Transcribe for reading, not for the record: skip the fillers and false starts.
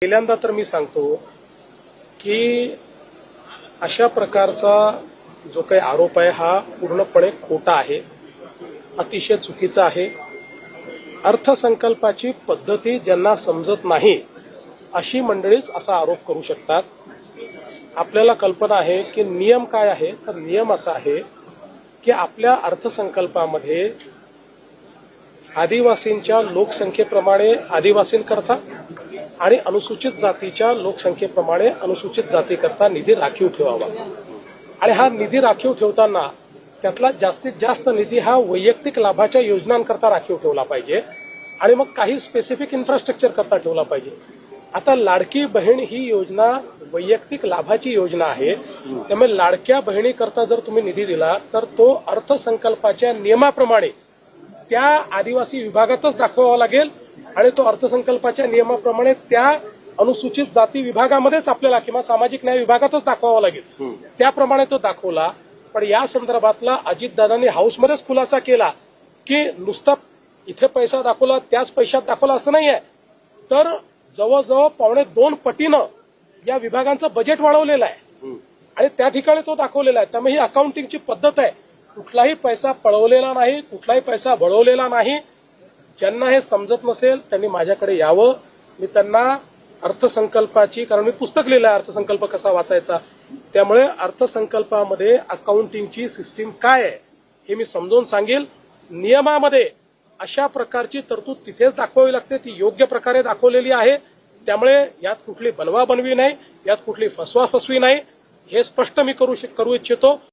पहिल्यांदा तर मी सांगतो की अशा प्रकारचा जो काही आरोप आहे हा पूर्णपणे खोटा आहे, अतिशय चुकीचा आहे। अर्थसंकल्पाची पद्धती ज्यांना समजत नाही अशी मंडळीच असा आरोप करू शकतात। आपल्याला कल्पना आहे की नियम काय आहे, तर नियम असा आहे की आपल्या अर्थसंकल्पामध्ये आदिवासींच्या लोकसंख्येप्रमाणे आदिवासींकरता आणि अनुसूचित जातीच्या लोकसंख्येप्रमाणे अनुसूचित जातीकरता निधी राखीव ठेवावा आणि हा निधी राखीव ठेवताना त्यातला जास्तीत जास्त निधी हा वैयक्तिक लाभाच्या योजनांकरता राखीव ठेवला पाहिजे आणि मग काही स्पेसिफिक इन्फ्रास्ट्रक्चर करता ठेवला पाहिजे। आता लाडकी बहीण ही योजना वैयक्तिक लाभाची योजना आहे, त्यामुळे लाडक्या बहिणीकरता जर तुम्ही निधी दिला तर तो अर्थसंकल्पाच्या नियमाप्रमाणे त्या आदिवासी विभागातच दाखवावा लागेल आणि तो अर्थसंकल्पाच्या नियमाप्रमाणे त्या अनुसूचित जाती विभागामध्येच आपल्याला किंवा सामाजिक न्याय विभागातच दाखवावा लागेल। त्याप्रमाणे तो दाखवला। पण या संदर्भातला अजितदादांनी हाऊसमध्येच खुलासा केला की नुसता इथे पैसा दाखवला त्याच पैशात दाखवला असं नाहीये, तर जवळजवळ 2.5 पटीनं या विभागांचं बजेट वाढवलेलं आहे आणि त्या ठिकाणी तो दाखवलेला आहे। त्यामुळे ही अकाउंटिंगची पद्धत आहे, कुठलाही पैसा पळवलेला नाही, कुठलाही पैसा वळवलेला नाही। ज्यांना हे समजत नसेल त्यांनी माझ्याकडे यावं, मी त्यांना अर्थसंकल्पाची, कारण मी पुस्तक लिहिलं आहे अर्थसंकल्प कसा वाचायचा, त्यामुळे अर्थसंकल्पामध्ये अकाउंटिंगची सिस्टीम काय आहे हे मी समजावून सांगेल। नियमामध्ये अशा प्रकारची तरतूद तिथेच दाखवावी लागते, ती योग्य प्रकारे दाखवलेली आहे। त्यामुळे यात कुठली बनवाबनवी नाही, यात कुठली फसवाफसवी नाही, हे स्पष्ट मी करू इच्छितो।